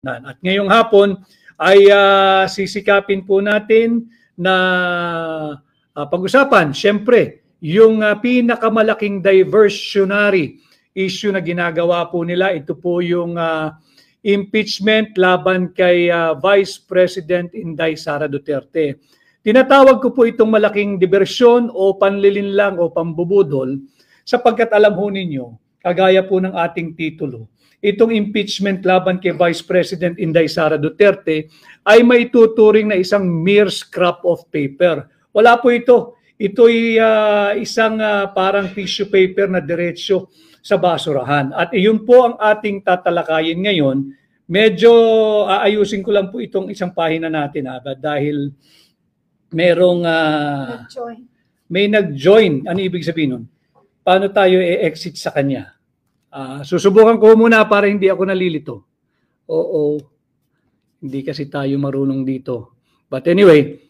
At ngayong hapon ay sisikapin po natin na pag-usapan, syempre, yung pinakamalaking diversionary issue na ginagawa po nila. Ito po yung impeachment laban kay Vice President Inday Sara Duterte. Tinatawag ko po itong malaking diversyon o panlilinlang o pambubudol sapagkat alam ho ninyo, kagaya po ng ating titulo, itong impeachment laban kay Vice President Inday Sara Duterte ay may tuturing na isang mere scrap of paper. Wala po ito. Ito'y isang parang tissue paper na diretsyo sa basurahan. At iyon po ang ating tatalakayin ngayon. Medyo aayusin ko lang po itong isang pahina natin dahil merong may nag-join. Ano ibig sabihin nun? Paano tayo e-exit sa kanya? Susubukan ko muna para hindi ako nalilito. Oo. Hindi kasi tayo marunong dito. But anyway,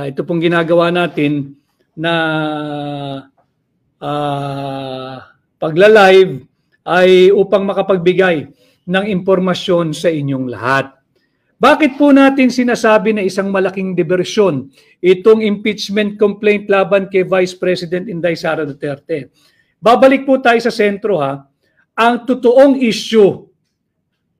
ito pong ginagawa natin na pagla-live ay upang makapagbigay ng impormasyon sa inyong lahat. Bakit po natin sinasabi na isang malaking diversyon itong impeachment complaint laban kay Vice President Inday Sara Duterte? Babalik po tayo sa sentro Ang totoong issue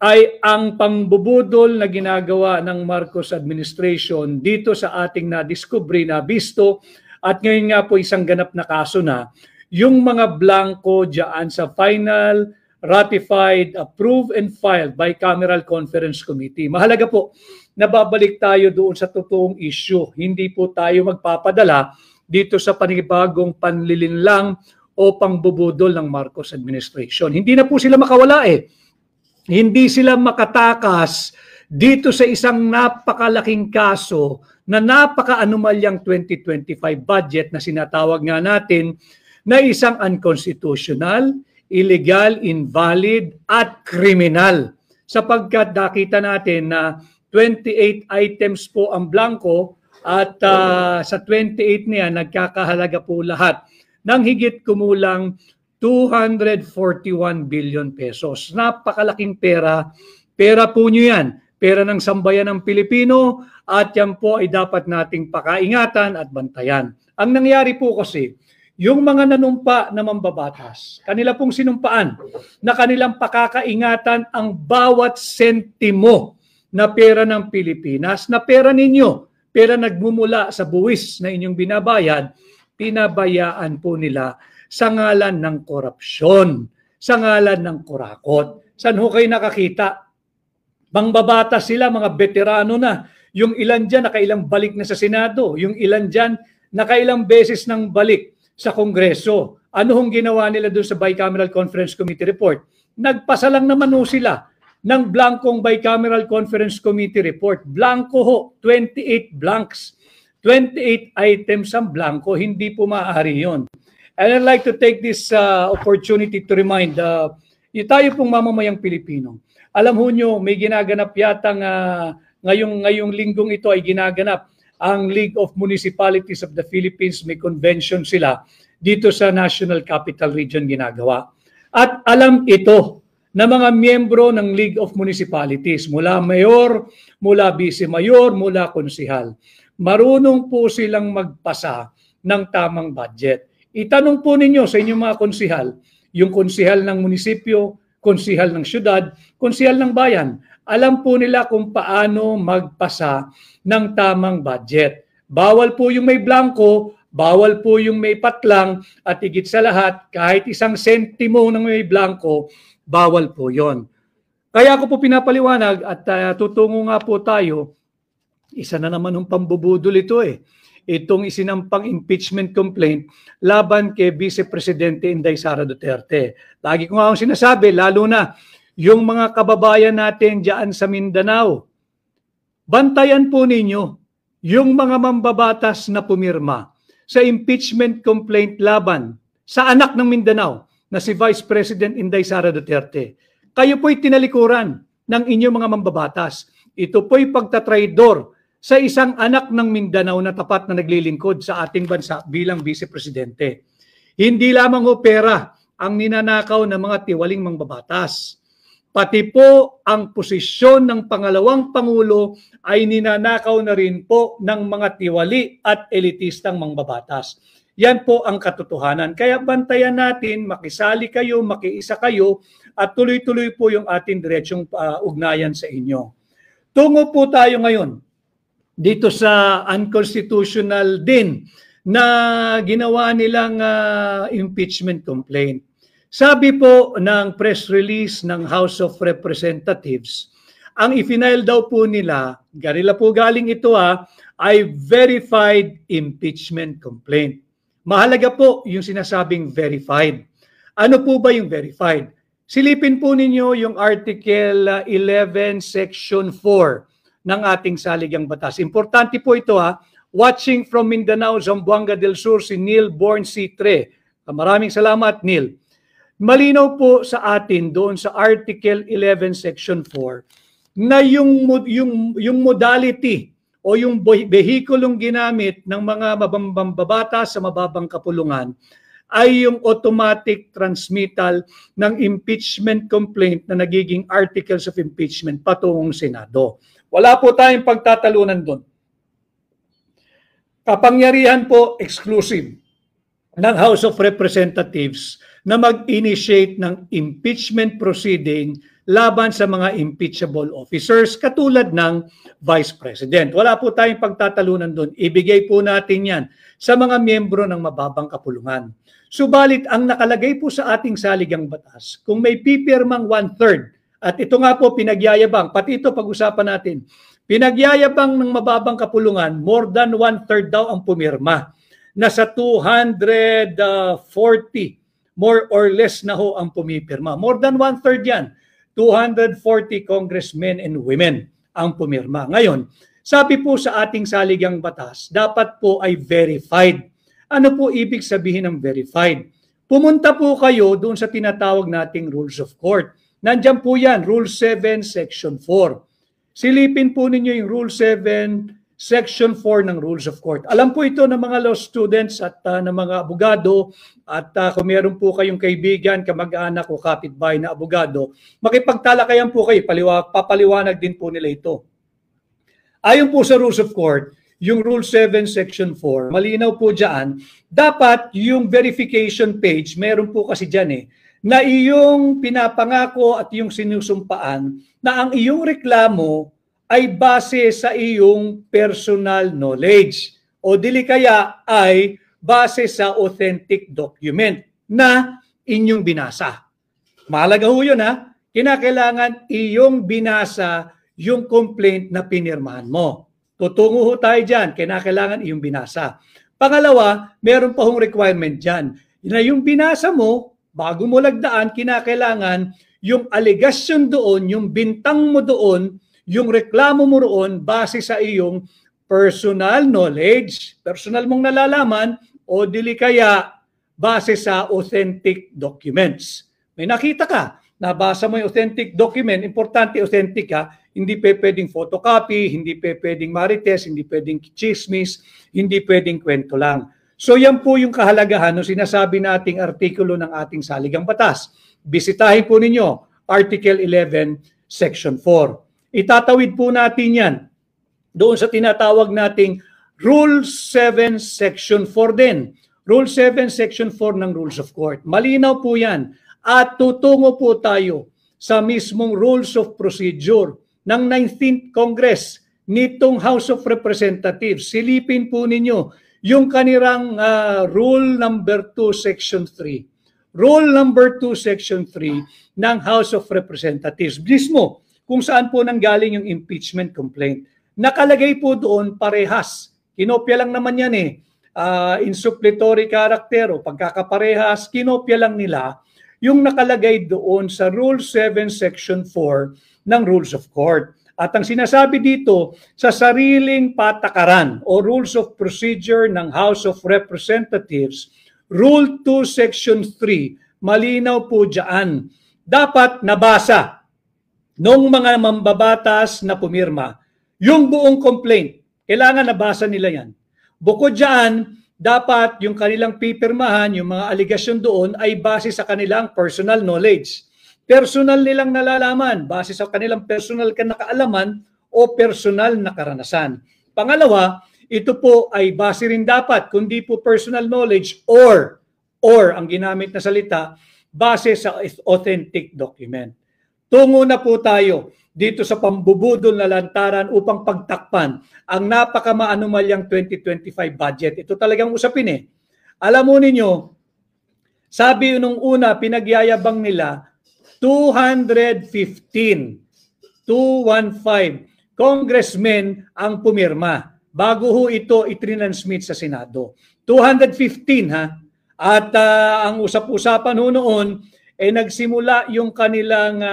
ay ang pangbubudol na ginagawa ng Marcos administration dito sa ating na-discovery, na-bisto, at ngayon nga po isang ganap na kaso na, yung mga blanco dyan sa final, ratified, approved, and filed bicameral conference committee. Mahalaga po, nababalik tayo doon sa totoong issue. Hindi po tayo magpapadala dito sa panibagong panlilinlang o pangbubudol ng Marcos administration. Hindi na po sila makawala Hindi sila makatakas dito sa isang napakalaking kaso na napaka-anomalyang 2025 budget na sinatawag nga natin na isang unconstitutional, illegal, invalid at criminal. Sapagkat nakita natin na 28 items po ang blanco at sa 28 niya nagkakahalaga po lahat ng higit kumulang 241 billion pesos. Napakalaking pera. Pera po nyo yan. Pera ng sambayan ng Pilipino at yan po ay dapat nating pakaingatan at bantayan. Ang nangyari po kasi, yung mga nanumpa na mambabatas, kanila pong sinumpaan na kanilang pakakaingatan ang bawat sentimo na pera ng Pilipinas, na pera ninyo, pera nagmumula sa buwis na inyong binabayad, pinabayaan po nila sa ngalan ng korupsyon, sa ngalan ng kurakot. Saan ho kayo nakakita? Mangbabatas sila, mga veterano na. Yung ilan dyan, nakailang balik na sa Senado. Yung ilan dyan, nakailang beses nang balik sa Kongreso. Ano hong ginawa nila doon sa Bicameral Conference Committee report? Nagpasa lang naman ho sila ng blankong Bicameral Conference Committee report. Blanco ho, 28 blanks. 28 items ang blanco, hindi po maaari yun. And I'd like to take this opportunity to remind tayo pong mamamayang Pilipino. Alam ho nyo, may ginaganap yatang ngayong linggong ito ay ginaganap ang League of Municipalities of the Philippines. May convention sila dito sa National Capital Region ginagawa. At alam ito na mga miyembro ng League of Municipalities, mula mayor, mula vice-mayor, mula konsihal. Marunong po silang magpasa ng tamang budget. Itanong po ninyo sa inyong mga konsihal, yung konsihal ng munisipyo, konsihal ng syudad, konsihal ng bayan. Alam po nila kung paano magpasa ng tamang budget. Bawal po yung may blanco, bawal po yung may patlang, at higit sa lahat, kahit isang sentimo ng may blanco, bawal po yon. Kaya ako po pinapaliwanag at tutungo nga po tayo, isa na naman ng pambubudol ito itong isinampang impeachment complaint laban kay Vice Presidente Inday Sara Duterte. Lagi ko nga akong sinasabi, lalo na yung mga kababayan natin dyan sa Mindanao, bantayan po ninyo yung mga mambabatas na pumirma sa impeachment complaint laban sa anak ng Mindanao na si Vice President Inday Sara Duterte. Kayo po'y tinalikuran ng inyong mga mambabatas. Ito po'y pagtatraidor sa isang anak ng Mindanao na tapat na naglilingkod sa ating bansa bilang Vice Presidente. Hindi lamang pera ang ninanakaw ng mga tiwaling mambabatas. pati po ang posisyon ng pangalawang Pangulo ay ninanakaw na rin po ng mga tiwali at elitistang mangbabatas. Yan po ang katotohanan. Kaya bantayan natin, makisali kayo, makiisa kayo, at tuloy-tuloy po yung ating diretsyong ugnayan sa inyo. Tungo po tayo ngayon dito sa unconstitutional din na ginawa nilang impeachment complaint. Sabi po ng press release ng House of Representatives, ang ifinail daw po nila, garila po galing ito ay verified impeachment complaint. Mahalaga po yung sinasabing verified. Ano po ba yung verified? Silipin po ninyo yung Article 11 Section 4 ng ating saligang batas. Importante po ito Watching from Mindanao, Zamboanga del Sur, si Neil Born C3. Maraming salamat, Neil. Malinaw po sa atin doon sa Article 11 Section 4 na yung modality o yung vehikulong ginamit ng mga mababata sa mababang kapulungan ay yung automatic transmittal ng impeachment complaint na nagiging articles of impeachment patungong Senado. Wala po tayong pagtatalunan doon. Kapangyarihan po exclusive ng House of Representatives na mag-initiate ng impeachment proceeding laban sa mga impeachable officers katulad ng Vice President. Wala po tayong pagtatalunan doon. Ibigay po natin yan sa mga miyembro ng mababang kapulungan. Subalit, ang nakalagay po sa ating saligang batas, kung may pipirmang 1/3, at ito nga po pinagyayabang, pati ito pag-usapan natin, pinagyayabang ng mababang kapulungan, more than 1/3 daw ang pumirma. Nasa 240, more or less na ho ang pumipirma. More than 1/3 yan. 240 congressmen and women ang pumirma. Ngayon, sabi po sa ating saligang batas, dapat po ay verified. Ano po ibig sabihin ng verified? Pumunta po kayo doon sa tinatawag nating Rules of Court. Nandiyan po yan, Rule 7, Section 4. Silipin po ninyo yung Rule 7, Section 4 ng Rules of Court. Alam po ito ng mga law students at ng mga abogado at kung meron po kayong kaibigan, kamag-anak o kapitbahay na abogado, makipagtalakayan po kayo, papaliwanag din po nila ito. Ayon po sa Rules of Court, yung Rule 7 Section 4, malinaw po dyan, dapat yung verification page, meron po kasi dyan na iyong pinapangako at yung sinusumpaan na ang iyong reklamo ay base sa iyong personal knowledge o dili kaya ay base sa authentic document na inyong binasa. Mahalaga ho yun kinakailangan iyong binasa yung complaint na pinirmahan mo. Tutungo ho tayo dyan, kinakailangan iyong binasa. Pangalawa, meron pa hong requirement dyan. Na yung binasa mo, bago mo lagdaan, kinakailangan yung allegation doon, yung bintang mo doon, yung reklamo mo roon base sa iyong personal knowledge, personal mong nalalaman, o dili kaya base sa authentic documents. May nakita ka, nabasa mo yung authentic document, importante authentic hindi pwedeng photocopy, hindi pwedeng marites, hindi pwedeng chismis, hindi pwedeng kwento lang. So yan po yung kahalagahan ng sinasabi nating artikulo ng ating saligang batas. Bisitahin po ninyo, Article 11, Section 4. Itatawid po natin yan doon sa tinatawag nating Rule 7, Section 4 din. Rule 7, Section 4 ng Rules of Court. Malinaw po yan. At tutungo po tayo sa mismong Rules of Procedure ng 19th Congress nitong House of Representatives. Silipin po ninyo yung kanirang Rule number 2, Section 3. Rule number 2, Section 3 ng House of Representatives. Mismo, kung saan po nanggaling yung impeachment complaint. Nakalagay po doon parehas. Kinopya lang naman yan in supplementary character o pagkakaparehas, kinopya lang nila yung nakalagay doon sa Rule 7, Section 4 ng Rules of Court. At ang sinasabi dito, sa sariling patakaran o Rules of Procedure ng House of Representatives, Rule 2, Section 3, malinaw po dyan. Dapat nabasa nung mga mambabatas na pumirma yung buong complaint. Kailangan nabasa nila yan. Bukod dyan, dapat yung kanilang pipirmahan, yung mga aligasyon doon ay base sa kanilang personal knowledge. Personal nilang nalalaman, base sa kanilang personal na kaalaman o personal na karanasan. Pangalawa, ito po ay base rin dapat, kundi po personal knowledge or ang ginamit na salita, base sa authentic document. Tungo na po tayo dito sa pambubudol na lantaran upang pagtakpan ang napakamaanumalyang 2025 budget. Ito talagang usapin eh. Alam mo ninyo, sabi nung una, pinagyayabang nila, 215 congressmen ang pumirma bago ho ito itrinansmit sa Senado. 215 ha. At ang usap-usapan ho noon ay nagsimula yung kanilang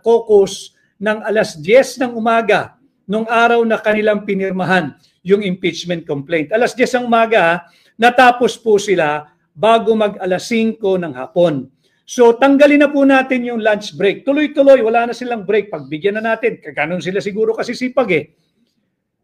caucus ng alas 10 ng umaga nung araw na kanilang pinirmahan yung impeachment complaint. Alas 10 ng umaga, natapos po sila bago mag alas 5 ng hapon. So tanggalin na po natin yung lunch break. Tuloy-tuloy, wala na silang break. Pagbigyan na natin, kaganon sila siguro kasi sipag eh.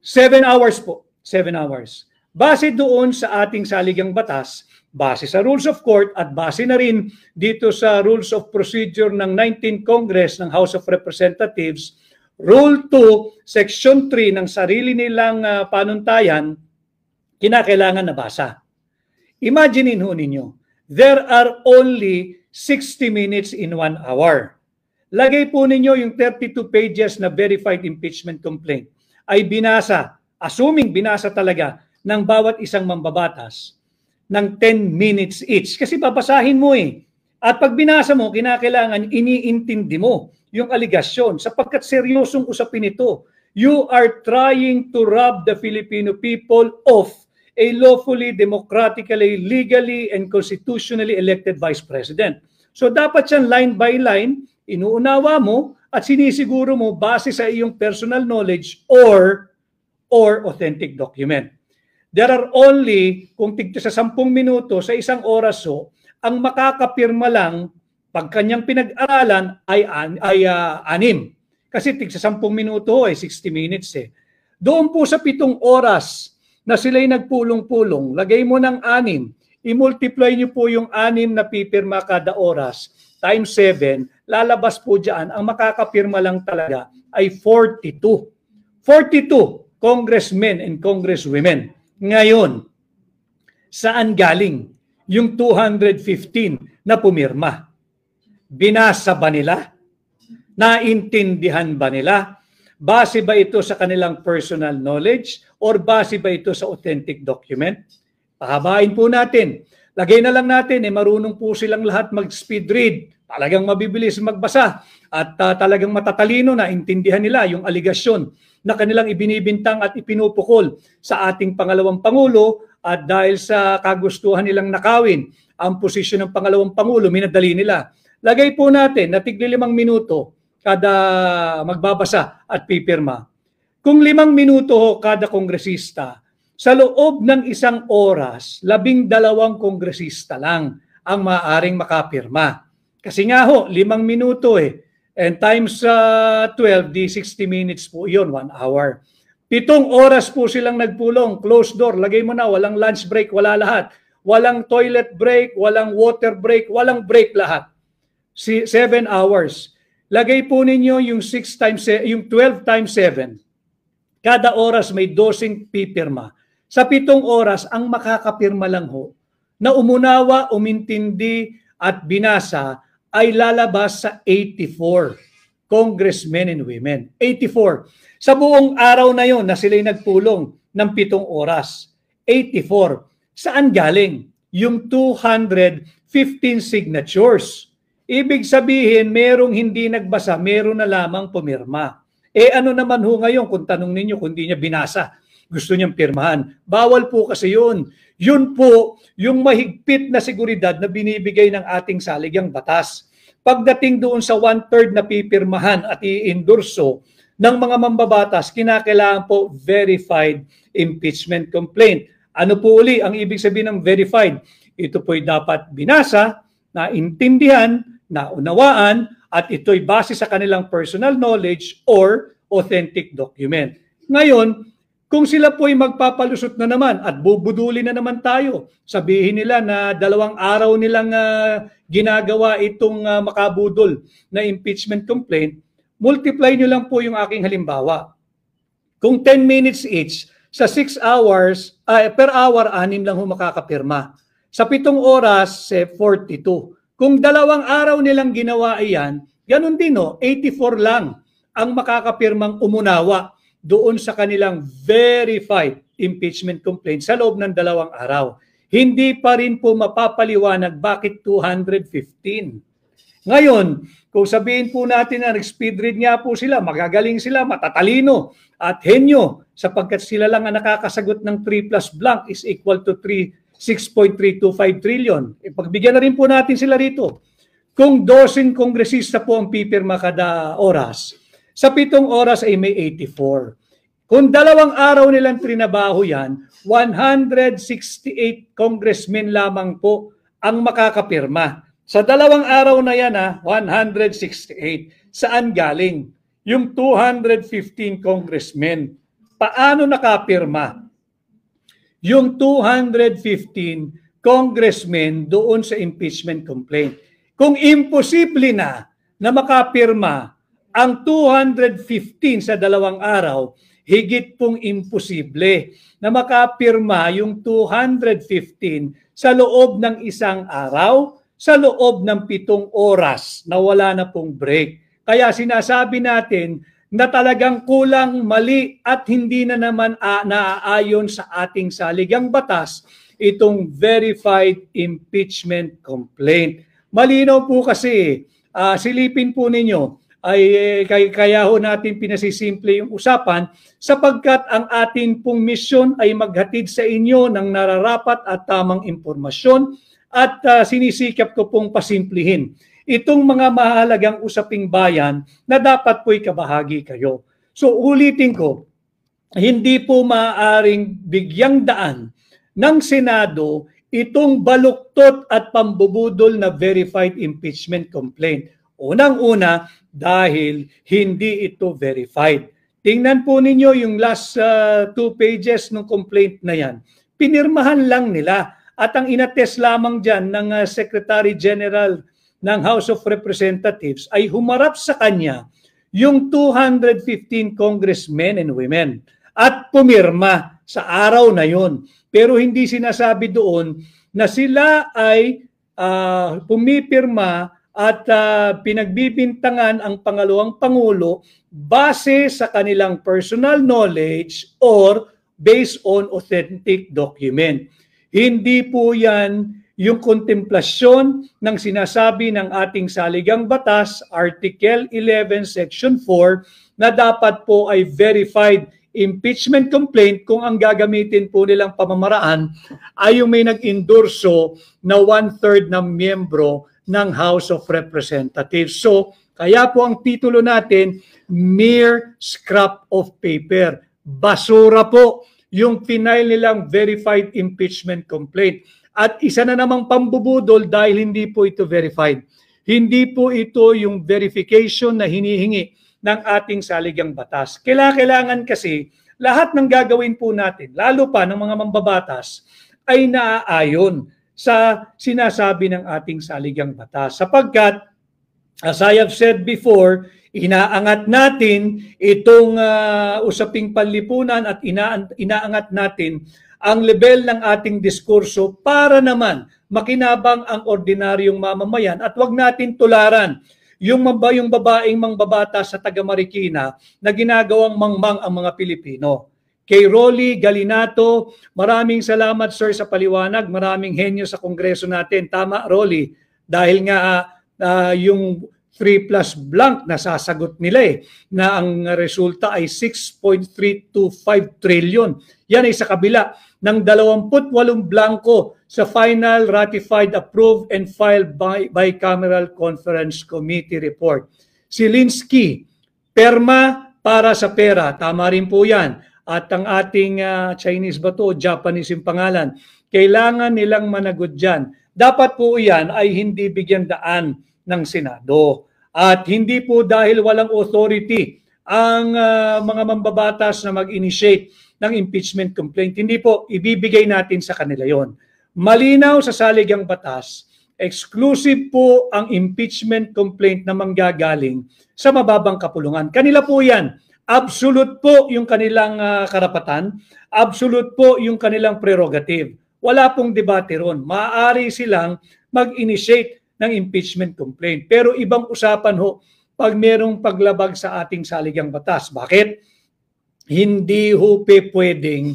7 hours po, 7 hours. Base doon sa ating saligang batas, base sa rules of court at base na rin dito sa rules of procedure ng 19th Congress ng House of Representatives, Rule 2, Section 3 ng sarili nilang panuntayan, kinakailangan nabasa. Imaginin ho ninyo, there are only 60 minutes in 1 hour. Lagay po ninyo yung 32 pages na verified impeachment complaint ay binasa, assuming binasa talaga ng bawat isang mambabatas ng 10 minutes each. Kasi babasahin mo eh. At pag binasa mo, kinakailangan iniintindi mo yung aligasyon sapagkat seryosong usapin ito. You are trying to rob the Filipino people of a lawfully, democratically, legally, and constitutionally elected Vice President. So dapat yan line by line, inuunawa mo at sinisiguro mo base sa iyong personal knowledge or authentic document. There are only, kung tigto sa 10 minuto, sa isang oras so, ang makakapirma lang pag kanyang pinag-aralan ay 6. Kasi tig sa 10 minuto ay 60 minutes eh. Doon po sa 7 oras, na sila'y nagpulong-pulong, lagay mo ng 6, i-multiply nyo po yung 6 na pipirma kada oras, times 7, lalabas po dyan, ang makakapirma lang talaga ay 42. 42 congressmen and congresswomen. Ngayon, saan galing yung 215 na pumirma? Binasa ba nila? Naintindihan ba nila? Base ba ito sa kanilang personal knowledge or base ba ito sa authentic document? Pahabain po natin. Lagay na lang natin, marunong po silang lahat mag-speed read. Talagang mabibilis magbasa at talagang matatalino na intindihan nila yung aligasyon na kanilang ibinibintang at ipinupukol sa ating pangalawang Pangulo at dahil sa kagustuhan nilang nakawin ang posisyon ng pangalawang Pangulo, minadali nila. Lagay po natin na tigli 5 minuto kada magbabasa at pipirma. Kung 5 minuto kada kongresista, sa loob ng 1 oras, 12 kongresista lang ang maaaring makapirma. Kasi nga ho, 5 minuto eh. And times 12, di 60 minutes po yun, 1 hour. 7 oras po silang nagpulong, closed door, lagay mo na, walang lunch break, wala lahat. Walang toilet break, walang water break, walang break lahat. 7 hours. Lagay po ninyo yung 12 times 7. Kada oras may 12 pipirma. Sa 7 oras, ang makakapirma lang ho, na umunawa, umintindi at binasa ay lalabas sa 84 congressmen and women. 84. Sa buong araw na yon na sila'y nagpulong ng 7 oras. 84. Saan galing? Yung 215 signatures. Ibig sabihin, merong hindi nagbasa, meron na lamang pumirma. Ano naman ho ngayon kung tanong ninyo kung hindi niya binasa, gusto niyang pirmahan. Bawal po kasi yun. Yun po yung mahigpit na seguridad na binibigay ng ating saligang batas. Pagdating doon sa 1/3 na pipirmahan at i-endorso ng mga mambabatas, kinakailangan po verified impeachment complaint. Ano po uli ang ibig sabihin ng verified? Ito po'y dapat binasa, naintindihan, naunawaan, at ito'y base sa kanilang personal knowledge or authentic document. Ngayon, Kung sila po ay magpapalusot na naman at bubuduli na naman tayo, sabihin nila na 2 araw nilang ginagawa itong makabudol na impeachment complaint, multiply nyo lang po yung aking halimbawa. Kung 10 minutes each, sa 6 hours, per hour, 6 lang ho makakapirma. Sa 7 oras, 42. Kung 2 araw nilang ginawa iyan, ganun din 84 lang ang makakapirmang umunawa doon sa kanilang verified impeachment complaint sa loob ng 2 araw. Hindi pa rin po mapapaliwanag bakit 215. Ngayon, kung sabihin po natin na nag-speed read nga po sila, magagaling sila, matatalino at henyo sapagkat sila lang ang nakakasagot ng 3 plus blank is equal to 6.325 trillion. Pagbigyan na rin po natin sila rito. Kung 12 kongresista po ang pipirma kada oras, sa 7 oras ay may 84. Kung 2 araw nilang trinabaho yan, 168 congressmen lamang po ang makakapirma. Sa 2 araw na yan, 168. Saan galing? Yung 215 congressmen. Paano nakapirma? Yung 215 congressmen doon sa impeachment complaint. Kung imposible na makapirma ang 215 sa 2 araw, higit pong imposible na makapirma yung 215 sa loob ng 1 araw, sa loob ng 7 oras na wala na pong break. Kaya sinasabi natin na talagang kulang, mali at hindi na naman naaayon sa ating saligang batas itong verified impeachment complaint. Malinaw po kasi, silipin po ninyo, kaya ho natin pinasisimple yung usapan sapagkat ang atin pong misyon ay maghatid sa inyo ng nararapat at tamang impormasyon at sinisikap ko pong pasimplihin itong mga mahalagang usaping bayan na dapat po'y kabahagi kayo. So ulitin ko, hindi po maaaring bigyang daan ng Senado itong baluktot at pambubudol na verified impeachment complaint. Unang-una, dahil hindi ito verified. Tingnan po ninyo yung last 2 pages ng complaint na yan. Pinirmahan lang nila at ang inattest lamang dyan ng Secretary General ng House of Representatives ay humarap sa kanya yung 215 congressmen and women at pumirma sa araw na yon. Pero hindi sinasabi doon na sila ay pumipirma at pinagbibintangan ang pangalawang Pangulo base sa kanilang personal knowledge or based on authentic document. Hindi po yan yung kontemplasyon ng sinasabi ng ating saligang batas, Article 11, Section 4, na dapat po ay verified impeachment complaint kung ang gagamitin po nilang pamamaraan ay yung may nag-endorso na 1/3 ng miyembro ng House of Representatives. So, kaya po ang titulo natin, mere scrap of paper. Basura po yung final nilang verified impeachment complaint. At isa na namang pambubudol dahil hindi po ito verified. Hindi po ito yung verification na hinihingi ng ating saligang batas. Kailangan kasi lahat ng gagawin po natin, lalo pa ng mga mambabatas, ay naaayon sa sinasabi ng ating saligang batas. Sapagkat, as I have said before, inaangat natin itong usaping panlipunan at inaangat natin ang level ng ating diskurso para naman makinabang ang ordinaryong mamamayan at wag natin tularan yung babaeng mangbabata sa taga Marikina na ginagawang mangmang ang mga Pilipino. Kay Rolly Galinato, maraming salamat sir sa paliwanag, maraming henyo sa kongreso natin. Tama Rolly, dahil nga yung 3 plus blank na sasagot nila na ang resulta ay 6.325 trillion. Yan ay sa kabila ng 28 blanco sa final ratified, approved, and filed by Bicameral Conference Committee report. Si Linsky, perma para sa pera. Tama rin po yan. At ang ating Chinese ba to, Japanese yung pangalan, kailangan nilang managot dyan. Dapat po yan ay hindi bigyan daan ng Senado. At hindi po dahil walang authority ang mga mambabatas na mag-initiate ng impeachment complaint. Hindi po, ibibigay natin sa kanila yon. Malinaw sa saligang batas, exclusive po ang impeachment complaint na manggagaling sa mababang kapulungan. Kanila po yan. Absolute po yung kanilang karapatan. Absolute po yung kanilang prerogative. Wala pong debate ron. Maaari silang mag-initiate ng impeachment complaint. Pero ibang usapan ho pag merong paglabag sa ating saligang batas. Bakit? Hindi ho pwedeng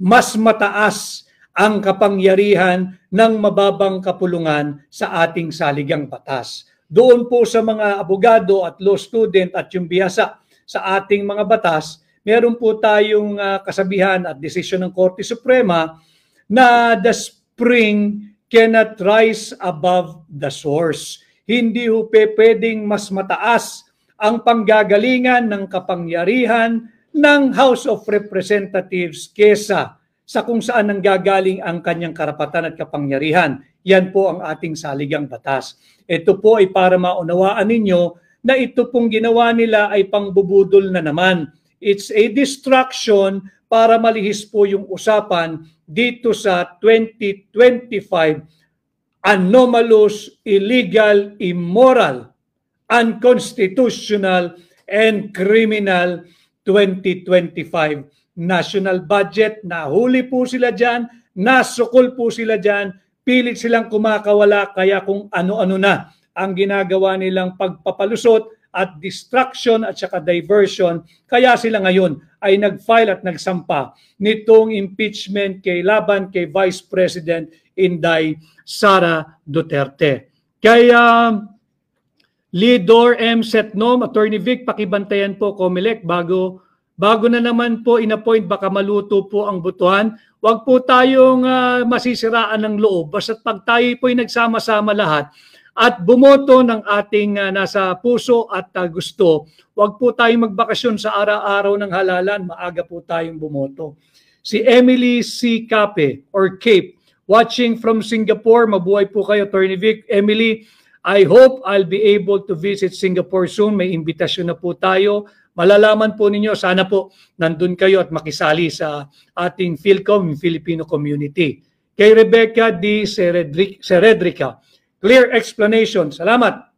mas mataas ang kapangyarihan ng mababang kapulungan sa ating saligang batas. Doon po sa mga abogado at law student at yung bihasa sa ating mga batas, meron po tayong kasabihan at desisyon ng Korte Suprema na the spring cannot rise above the source. Hindi ho pwedeng mas mataas ang panggagalingan ng kapangyarihan ng House of Representatives kesa sa kung saan nanggagaling ang kanyang karapatan at kapangyarihan. Yan po ang ating saligang batas. Ito po ay para maunawaan ninyo na ito pong ginawa nila ay pangbubudol na naman. It's a distraction para malihis po yung usapan dito sa 2025 anomalous, illegal, immoral, unconstitutional, and criminal 2025 national budget. Nahuli po sila dyan, nasukol po sila dyan, pilit silang kumakawala, kaya kung ano-ano na ang ginagawa nilang pagpapalusot at distraction at saka diversion, kaya sila ngayon ay nag-file at nagsampa nitong impeachment laban kay Vice President Inday Sara Duterte. Kaya Lidor M. Setnom, Attorney Vic, pakibantayan po Comelec bago na naman po inappoint, baka maluto po ang butuhan. Huwag po tayong masisiraan ng loob. Basta't pag tayo po ay nagsama-sama lahat at bumoto ng ating nasa puso at gusto, huwag po tayong magbakasyon sa araw-araw ng halalan. Maaga po tayong bumoto. Si Emily C. Cape or Cape, watching from Singapore. Mabuhay po kayo, Attorney Vic. Emily, I hope I'll be able to visit Singapore soon. May imbitasyon na po tayo. Malalaman po ninyo, sana po nandun kayo at makisali sa ating PhilCom, Filipino community. Kay Rebecca D. Seredrica, clear explanation. Salamat.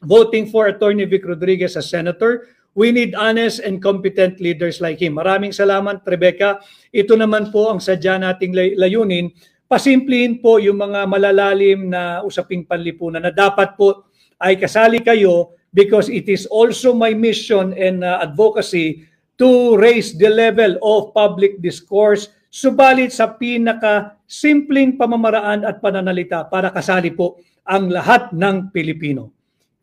Voting for Attorney Vic Rodriguez as Senator. We need honest and competent leaders like him. Maraming salamat, Rebecca. Ito naman po ang sadya nating layunin. Pasimplihin po yung mga malalalim na usaping panlipunan na dapat po ay kasali kayo because it is also my mission and advocacy to raise the level of public discourse, subalit sa pinaka-simpleng pamamaraan at pananalita para kasali po ang lahat ng Pilipino.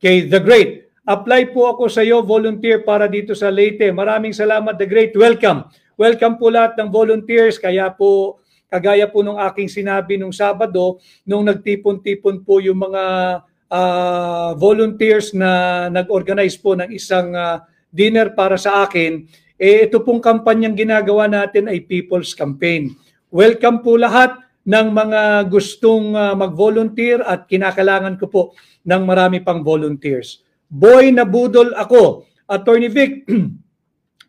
Kay The Great, apply po ako sa iyo, volunteer para dito sa Leyte. Maraming salamat, The Great. Welcome. Welcome po lahat ng volunteers. Kaya po, kagaya po nung aking sinabi nung Sabado, nung nagtipon-tipon po yung mga volunteers na nag-organize po ng isang dinner para sa akin, ito pong kampanyang ginagawa natin ay People's Campaign. Welcome po lahat ng mga gustong mag-volunteer at kinakailangan ko po ng marami pang volunteers. Boy, nabudol ako. Attorney Vic,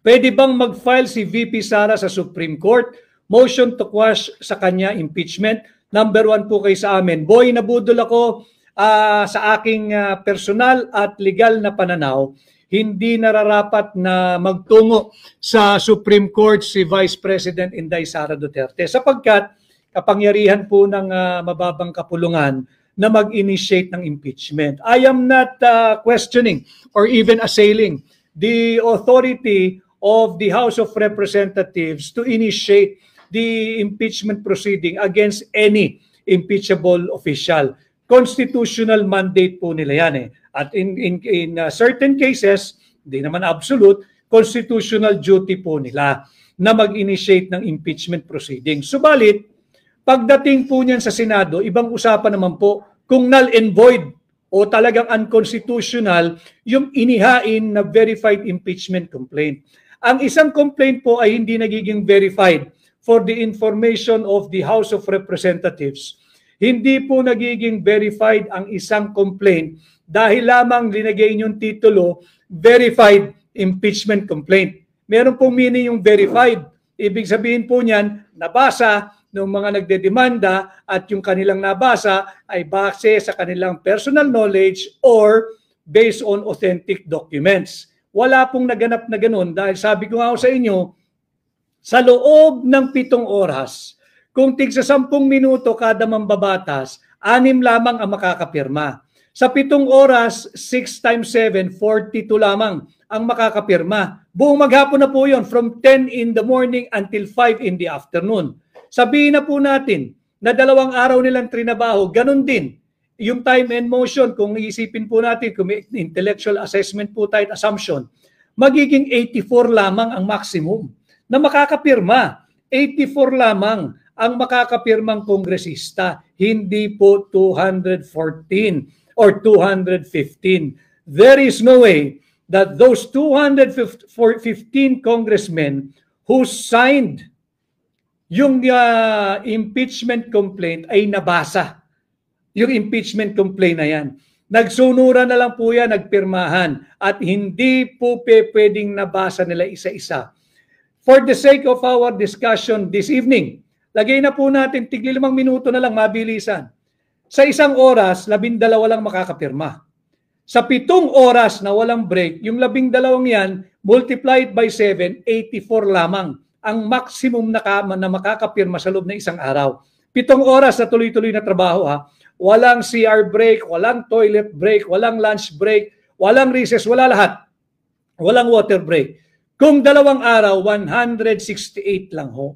pwede bang mag-file si VP Sara sa Supreme Court? Motion to quash sa kanya impeachment. Number 1 po kayo sa amin. Boy, nabudol ako. Sa aking personal at legal na pananaw, hindi nararapat na magtungo sa Supreme Court si Vice President Inday Sara Duterte sapagkat kapangyarihan po ng mababang kapulungan na mag-initiate ng impeachment. I am not questioning or even assailing the authority of the House of Representatives to initiate the impeachment proceeding against any impeachable official. Constitutional mandate po nila yan eh. At in certain cases, hindi naman absolute, constitutional duty po nila na mag-initiate ng impeachment proceeding. Subalit, pagdating po niyan sa Senado, ibang usapan naman po kung null and void o talagang unconstitutional yung inihain na verified impeachment complaint. Ang isang complaint po ay hindi nagiging verified for the information of the House of Representatives. Hindi po nagiging verified ang isang complaint dahil lamang linagay yung titulo, verified impeachment complaint. Meron pong meaning yung verified. Ibig sabihin po niyan, nabasa ng mga nagdedemanda at yung kanilang nabasa ay base sa kanilang personal knowledge or based on authentic documents. Wala pong naganap na ganun dahil sabi ko nga sa inyo, sa loob ng 7 oras, kung tigsa 10 minuto kada mambabatas, 6 lamang ang makakapirma. Sa 7 oras, 6 times 7, 42 lamang ang makakapirma. Buong maghapon na po yun, from 10 in the morning until 5 in the afternoon. Sabihin na po natin na 2 araw nilang trinabaho, ganun din. Yung time and motion, kung iisipin po natin, kung may intellectual assessment po tayo, assumption, magiging 84 lamang ang maximum na makakapirma. 84 lamang ang makakapirmang kongresista, hindi po 214 or 215. There is no way that those 215 congressmen who signed yung impeachment complaint ay nabasa. Yung impeachment complaint na yan. Nagsunura na lang po yan, nagpirmahan. At hindi po pwedeng nabasa nila isa-isa. For the sake of our discussion this evening, lagay na po natin tigli 5 minuto na lang, mabilisan. Sa 1 oras, 12 lang makakapirma. Sa 7 oras na walang break, yung 12 yan, multiplied by 7, 84 lamang ang maximum na makakapirma sa loob ng 1 araw. 7 oras na tuloy-tuloy na trabaho ha. Walang CR break, walang toilet break, walang lunch break, walang recess, wala lahat. Walang water break. Kung 2 araw, 168 lang ho.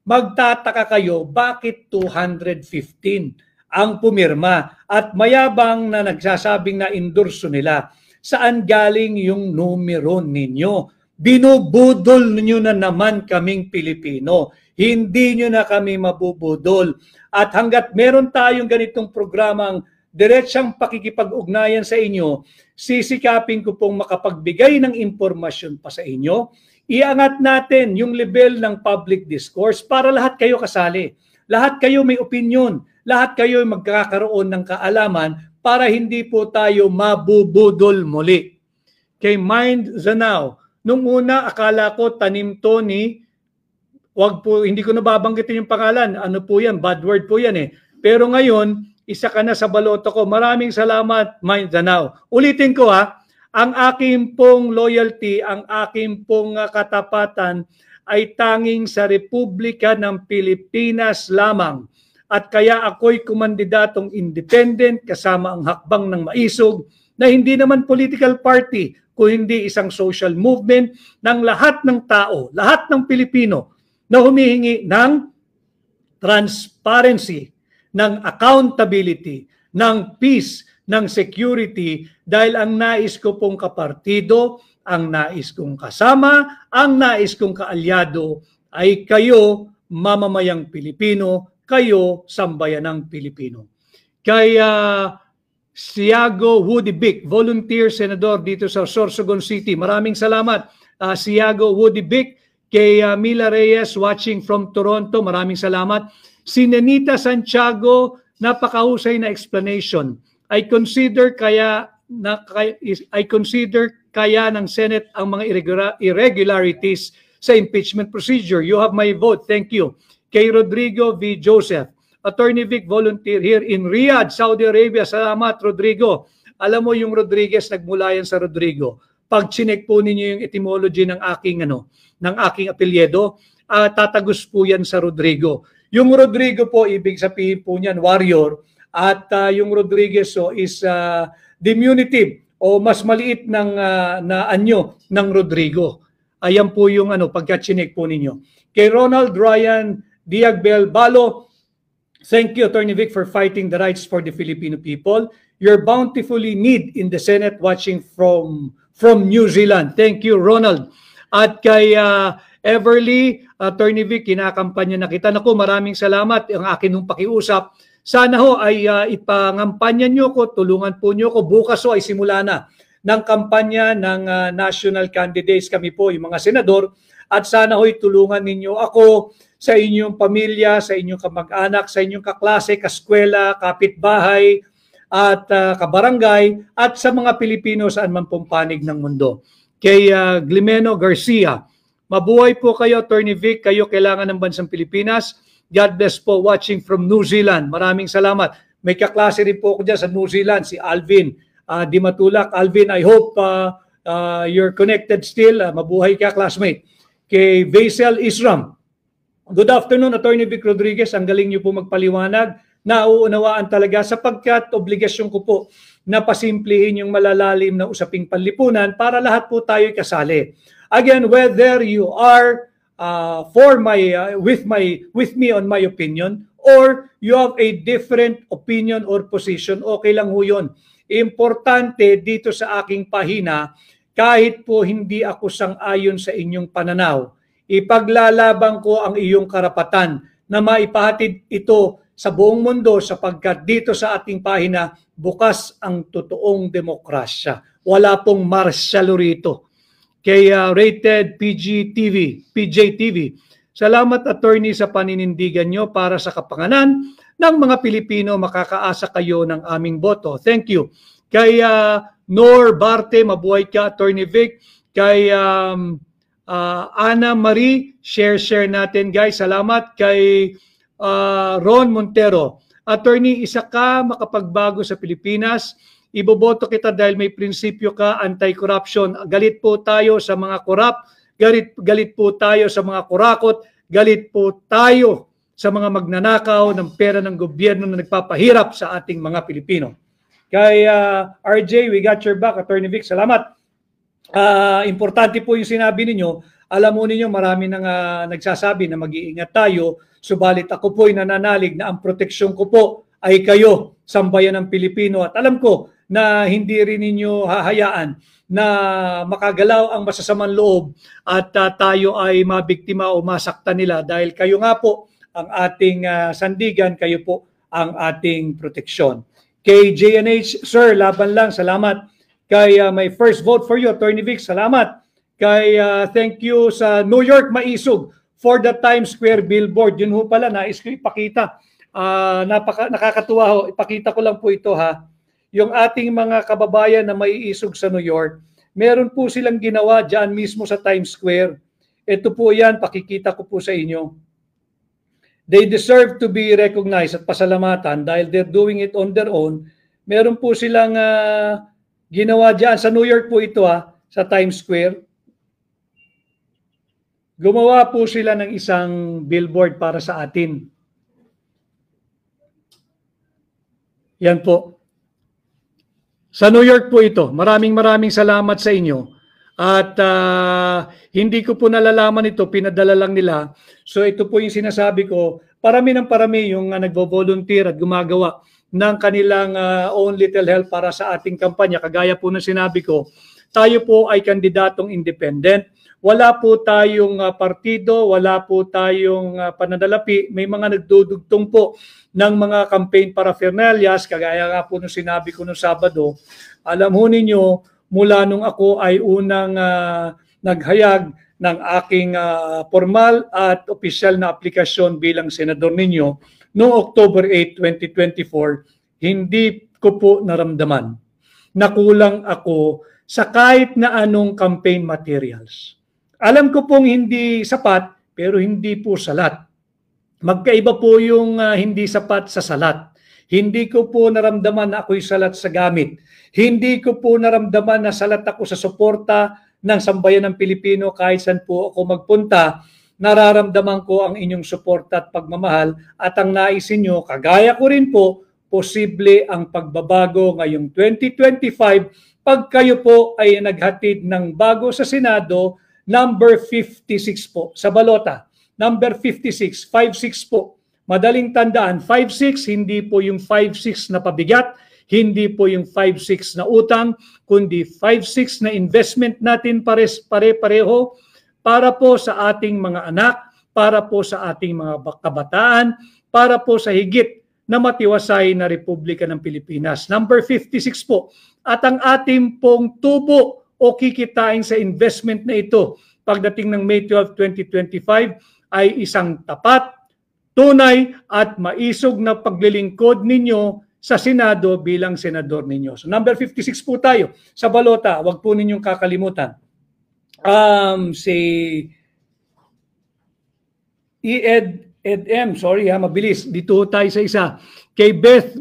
Magtataka kayo, bakit 215 ang pumirma? At mayabang na nagsasabing na endorso nila. Saan galing yung numero ninyo? Binubudol nyo na naman kaming Pilipino. Hindi nyo na kami mabubudol. At hanggat meron tayong ganitong programang diretsang pakikipag-ugnayan sa inyo, sisikapin ko pong makapagbigay ng impormasyon pa sa inyo. Iangat natin yung level ng public discourse para lahat kayo kasali. Lahat kayo may opinion. Lahat kayo magkakaroon ng kaalaman para hindi po tayo mabubudol muli. Kay Mind Zanao, nung una akala ko tanim to ni, wag po, hindi ko nababanggitin yung pangalan. Ano po yan? Bad word po yan eh. Pero ngayon, isa ka na sa baloto ko. Maraming salamat, Mind Zanao. Ulitin ko ha, ang aking pong loyalty, ang aking pong katapatan ay tanging sa Republika ng Pilipinas lamang. At kaya ako'y kumandidatong independent kasama ang hakbang ng maisog na hindi naman political party, kung hindi isang social movement ng lahat ng tao, lahat ng Pilipino na humihingi ng transparency, ng accountability, ng peace, ng security, dahil ang nais ko pong kapartido, ang nais kong kasama, ang nais kong kaalyado ay kayo, mamamayang Pilipino, kayo, sambayanang Pilipino. Kaya Siago Woody Bic, volunteer senador dito sa Sorsogon City. Maraming salamat, Siago Woody Bic. Kay Mila Reyes watching from Toronto, maraming salamat. Si Nenita Santiago, napakahusay na explanation. I consider kaya ng Senate ang mga irregularities sa impeachment procedure. You have my vote. Thank you. Kay Rodrigo V. Joseph, Attorney Vic, volunteer here in Riyadh, Saudi Arabia. Salamat, Rodrigo. Alam mo yung Rodriguez, nagmula yan sa Rodrigo. Pag chinek po ninyo yung etymology ng aking apelyido, tatagos po yan sa Rodrigo. Yung Rodrigo po, ibig sabihin po niyan, warrior. At yung Rodriguez is diminutive o mas maliit na anyo ng Rodrigo. Ayan po yung pagka chinek po ninyo. Kay Ronald Ryan Diagbel Balo, thank you, Attorney Vic, for fighting the rights for the Filipino people. You're bountifully need in the Senate watching from New Zealand. Thank you, Ronald. At kay Everly, Attorney Vic, kinakampanya na kita. Naku, maraming salamat ang akin nung pakiusap. Sana ho ay ipangampanyan nyo ko, tulungan po nyo ko. Bukas ho ay simula na ng kampanya ng national candidates, kami po, yung mga senador. At sana ho'y tulungan ninyo ako sa inyong pamilya, sa inyong kamag-anak, sa inyong kaklase, kaskwela, kapitbahay, at kabarangay, at sa mga Pilipino saan man pong panig ng mundo. Kay Glimeno Garcia, Mabuhay po kayo, Attorney Vic. Kayo kailangan ng bansang Pilipinas. God bless po, watching from New Zealand. Maraming salamat. May kaklase rin po ako dyan sa New Zealand, si Alvin Di Matulak. Alvin, I hope you're connected still. Mabuhay ka, classmate. Kay Vaisel Isram. Good afternoon, Attorney Vic Rodriguez. Ang galing niyo po magpaliwanag. Nauunawaan talaga sapagkat obligasyon ko po na pasimplihin yung malalalim na usaping panlipunan para lahat po tayo kasali. Again, whether you are with me on my opinion or you have a different opinion or position, okay lang ho yun. Importante dito sa aking pahina, kahit po hindi ako sang-ayon sa inyong pananaw, ipaglalaban ko ang iyong karapatan na maipahatid ito sa buong mundo sapagkat dito sa ating pahina bukas ang totoong demokrasya. Wala pong martial rito. Kay Rated PJTV. Salamat, attorney, sa paninindigan nyo para sa kapanganan ng mga Pilipino. Makakaasa kayo ng aming boto. Thank you. Kay Nor Barte, mabuhay ka, Attorney Vic. Kay Ana Marie, share natin, guys. Salamat. Kay Ron Montero, attorney, isa ka makapagbago sa Pilipinas. Iboboto kita dahil may prinsipyo ka, anti-corruption. Galit po tayo sa mga korap, galit po tayo sa mga kurakot, galit po tayo sa mga magnanakaw ng pera ng gobyerno na nagpapahirap sa ating mga Pilipino. Kay RJ, we got your back, Attorney Vic. Salamat. Importante po yung sinabi ninyo. Alam mo ninyo, marami nang nagsasabi na mag-iingat tayo, subalit ako po'y nananalig na ang proteksyon ko po ay kayo, sambayan ng Pilipino. At alam ko na hindi rin ninyo hahayaan na makagalaw ang masasamang loob at tayo ay mabiktima o masaktan nila dahil kayo nga po ang ating sandigan, kayo po ang ating proteksyon. Kay JNH, sir, laban lang, salamat. Kay my first vote for you, Attorney Vic, salamat. Kay thank you sa New York Maisog for the Times Square billboard. Yun ho pala, nais ko ipakita. Nakakatuwa ho, ipakita ko lang po ito ha. Yung ating mga kababayan na maiisog sa New York, meron po silang ginawa dyan mismo sa Times Square. Ito po yan, pakikita ko po sa inyo. They deserve to be recognized at pasalamatan dahil they're doing it on their own. Meron po silang ginawa dyan. Sa New York po ito sa Times Square. Gumawa po sila ng isang billboard para sa atin. Yan po. Sa New York po ito. Maraming salamat sa inyo. At hindi ko po nalalaman ito, pinadala lang nila. So ito po yung sinasabi ko, parami yung nagvo-volunteer at gumagawa ng kanilang own little help para sa ating kampanya. Kagaya po ng sinabi ko, tayo po ay kandidatong independent. Wala po tayong partido, wala po tayong pananalapi. May mga nagdudugtong po ng mga campaign paraphernalias, kagaya nga po nung sinabi ko nung Sabado. Alam ho ninyo, mula nung ako ay unang naghayag ng aking formal at opisyal na aplikasyon bilang senador ninyo noong October 8, 2024, hindi ko po naramdaman na kulang ako sa kahit na anong campaign materials. Alam ko pong hindi sapat, pero hindi po salat. Magkaiba po yung hindi sapat sa salat. Hindi ko po naramdaman na ako'y salat sa gamit. Hindi ko po naramdaman na salat ako sa suporta ng sambayan ng Pilipino kahit saan po ako magpunta. Nararamdaman ko ang inyong suporta at pagmamahal at ang naisin nyo, kagaya ko rin po, posible ang pagbabago ngayong 2025 pag kayo po ay naghatid ng bago sa Senado, number 56 po sa balota. Number 56, 56 po. Madaling tandaan, 5-6, hindi po yung 5-6 na pabigat, hindi po yung 5-6 na utang, kundi 5-6 na investment natin pare-pareho para po sa ating mga anak, para po sa ating mga kabataan, para po sa higit na matiwasay na Republika ng Pilipinas. Number 56 po. At ang ating pong tubo o kikitain sa investment na ito pagdating ng May 12, 2025 ay isang tapat, tunay at maisog na paglilingkod ninyo sa Senado bilang senador ninyo. So number 56 po tayo sa balota. Huwag po ninyong kakalimutan. Si EDM, sorry ha, mabilis. Dito tayo sa isa. Kay Beth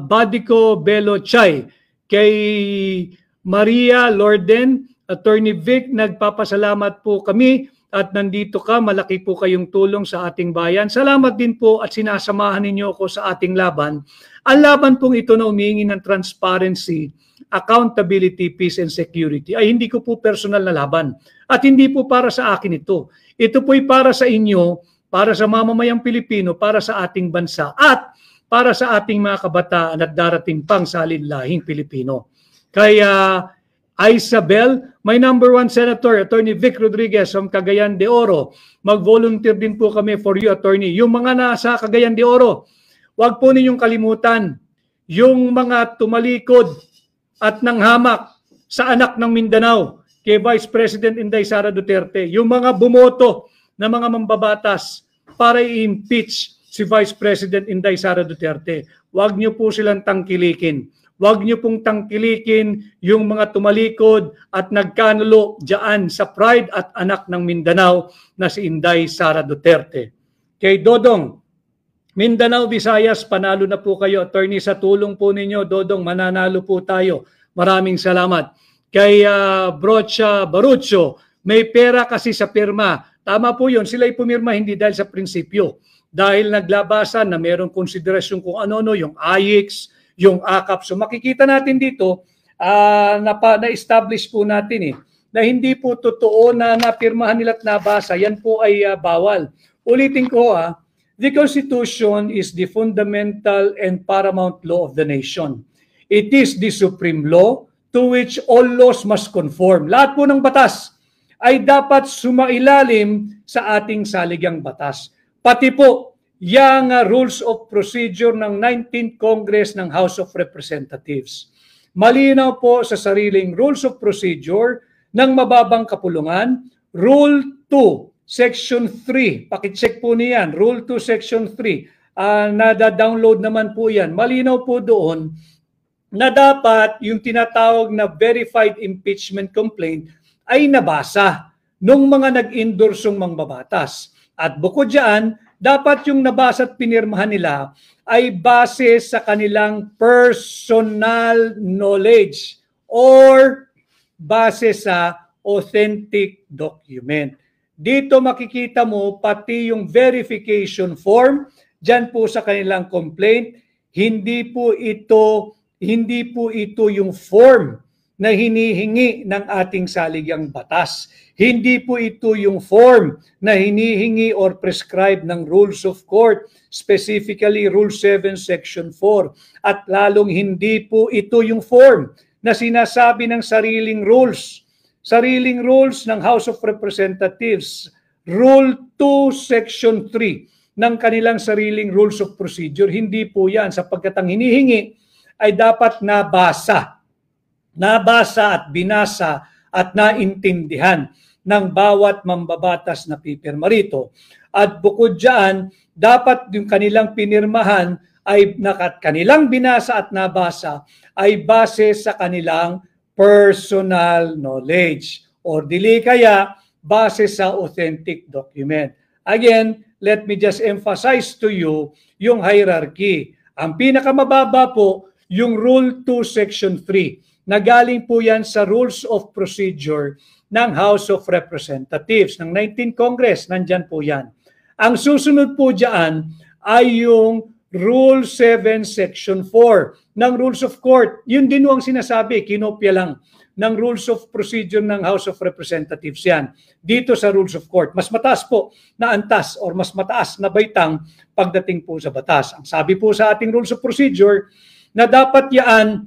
Badico Belo Chay, kay Maria Lorden, Attorney Vic, nagpapasalamat po kami at nandito ka. Malaki po kayong tulong sa ating bayan. Salamat din po at sinasamahan ninyo ako sa ating laban. Ang laban pong ito na humihingi ng transparency, accountability, peace and security ay hindi ko po personal na laban. At hindi po para sa akin ito. Ito po'y para sa inyo, para sa mamamayang Pilipino, para sa ating bansa at para sa ating mga kabataan at darating pang salinlahing Pilipino. Kaya Isabel, my number 1 Senator, Attorney Vic Rodriguez from Cagayan de Oro. Mag-volunteer din po kami for you, Attorney. Yung mga nasa Cagayan de Oro, huwag po ninyong kalimutan yung mga tumalikod at nanghamak sa anak ng Mindanao kay Vice President Inday Sara Duterte. Yung mga bumoto na mga mambabatas para i-impeach si Vice President Inday Sara Duterte. Huwag niyo po silang tangkilikin. Huwag niyo pong tangkilikin yung mga tumalikod at nagkanulo dyan sa pride at anak ng Mindanao na si Inday Sara Duterte. Kay Dodong, Mindanao, Visayas, panalo na po kayo. Attorney, sa tulong po ninyo, Dodong, mananalo po tayo. Maraming salamat. Kay Brocha Barucho, may pera kasi sa pirma. Tama po yun, sila'y pumirma hindi dahil sa prinsipyo. Dahil naglabasan na mayroong konsiderasyon kung ano-ano, yung AIX, yung AKAP. So makikita natin dito, na-establish po natin na hindi po totoo na napirmahan nila at nabasa. Yan po ay bawal. Ulitin ko the Constitution is the fundamental and paramount law of the nation. It is the supreme law to which all laws must conform. Lahat po ng batas ay dapat sumailalim sa ating saligang batas. Pati po yung rules of procedure ng 19th Congress ng House of Representatives. Malinaw po sa sariling rules of procedure ng mababang kapulungan, Rule 2, Section 3, pakicheck po niyan, Rule 2, Section 3, nada-download naman po yan. Malinaw po doon na dapat yung tinatawag na verified impeachment complaint ay nabasa nung mga nag-endorsong mambabatas. At bukod dyan, dapat yung nabasa at pinirmahan nila ay base sa kanilang personal knowledge or base sa authentic document. Dito makikita mo pati yung verification form, dyan po sa kanilang complaint, hindi po ito yung form na hinihingi ng ating saligang batas. Hindi po ito yung form na hinihingi or prescribed ng rules of court, specifically Rule 7, Section 4. At lalong hindi po ito yung form na sinasabi ng sariling rules ng House of Representatives, Rule 2, Section 3 ng kanilang sariling rules of procedure. Hindi po yan, sapagkat ang hinihingi ay dapat nabasa at binasa at naintindihan ng bawat mambabatas na pipirma rito. At bukod dyan, dapat yung kanilang pinirmahan ay kanilang binasa at nabasa ay base sa kanilang personal knowledge or dili kaya base sa authentic document. Again, let me just emphasize to you yung hierarchy. Ang pinakamababa po, yung Rule 2, Section 3. Nagaling po yan sa Rules of Procedure ng House of Representatives, ng 19th Congress, nandyan po yan. Ang susunod po dyan ay yung Rule 7, Section 4 ng Rules of Court. Yun din ang sinasabi, kinopya lang ng Rules of Procedure ng House of Representatives yan. Dito sa Rules of Court, mas mataas po na antas or mas mataas na baitang pagdating po sa batas. Ang sabi po sa ating Rules of Procedure na dapat yan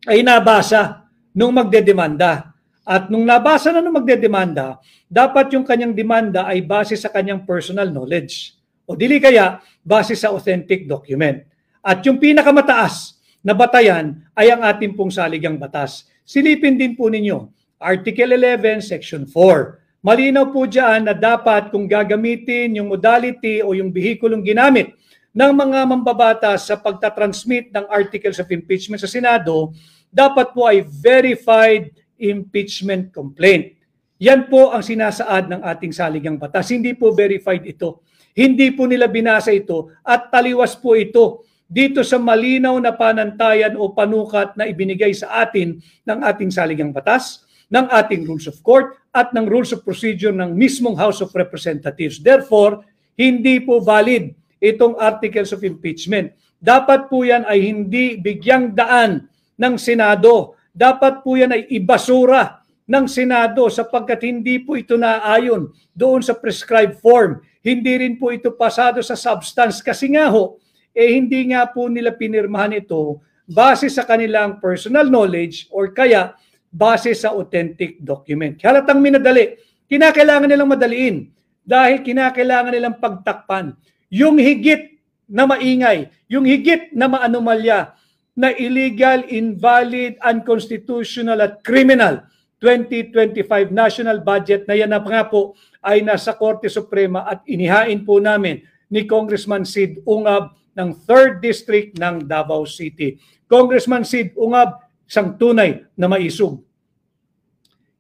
ay nabasa nung magdedemanda. At nung nabasa na nung magdedemanda, dapat yung kanyang demanda ay base sa kanyang personal knowledge. O dili kaya, base sa authentic document. At yung pinakamataas na batayan ay ang ating pong saligang batas. Silipin din po ninyo, Article 11, Section 4. Malinaw po dyan na dapat kung gagamitin yung modality o yung vehikulong ginamit ng mga mambabatas sa pagtatransmit ng articles of impeachment sa Senado, dapat po ay verified impeachment complaint. Yan po ang sinasaad ng ating saligang batas. Hindi po verified ito. Hindi po nila binasa ito at taliwas po ito dito sa malinaw na panantayan o panukat na ibinigay sa atin ng ating saligang batas, ng ating rules of court at ng rules of procedure ng mismong House of Representatives. Therefore, hindi po valid itong articles of impeachment. Dapat po yan ay hindi bigyang daan ng Senado. Dapat po yan ay ibasura ng Senado sapagkat hindi po ito naayon doon sa prescribed form. Hindi rin po ito pasado sa substance kasi nga ho, hindi nga po nila pinirmahan ito base sa kanilang personal knowledge or kaya base sa authentic document. Halatang minadali. Kinakailangan nilang madaliin dahil kinakailangan nilang pagtakpan yung higit na maingay, yung higit na maanomalya na illegal, invalid, unconstitutional at criminal 2025 national budget na yan na nga po ay nasa Korte Suprema at inihain po namin ni Congressman Sid Ungab ng 3rd District ng Davao City. Congressman Sid Ungab, isang tunay na maisog.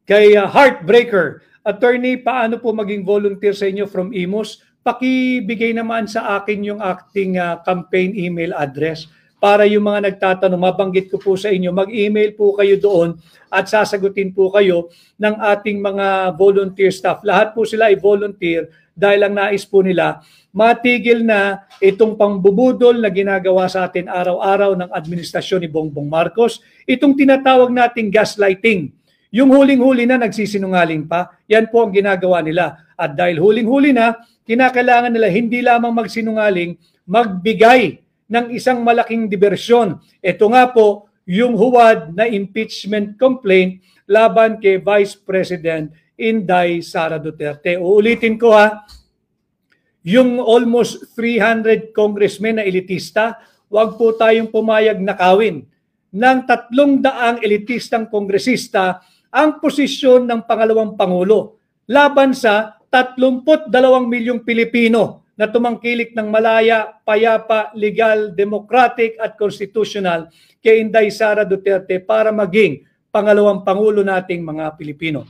Kay Heartbreaker, Attorney, paano po maging volunteer sa inyo from Imus? Pakibigay naman sa akin yung acting campaign email address para yung mga nagtatanong, mabanggit ko po sa inyo, mag-email po kayo doon at sasagutin po kayo ng ating mga volunteer staff. Lahat po sila ay volunteer dahil ang nais po nila, matigil na itong pangbubudol na ginagawa sa atin araw-araw ng administrasyon ni Bongbong Marcos, itong tinatawag nating gaslighting. Yung huling-huli na nagsisinungaling pa, yan po ang ginagawa nila. At dahil huling-huli na, kinakailangan nila hindi lamang magsinungaling, magbigay ng isang malaking diversyon. Ito nga po, yung huwad na impeachment complaint laban kay Vice President Inday Sara Duterte. Uulitin ko ha, yung almost 300 congressmen na elitista, wag po tayong pumayag na kawin ng 300 elitistang kongresista ang posisyon ng pangalawang Pangulo laban sa 32 milyong Pilipino na tumangkilik ng malaya, payapa, legal, democratic at constitutional kay Inday Sara Duterte para maging pangalawang Pangulo nating mga Pilipino.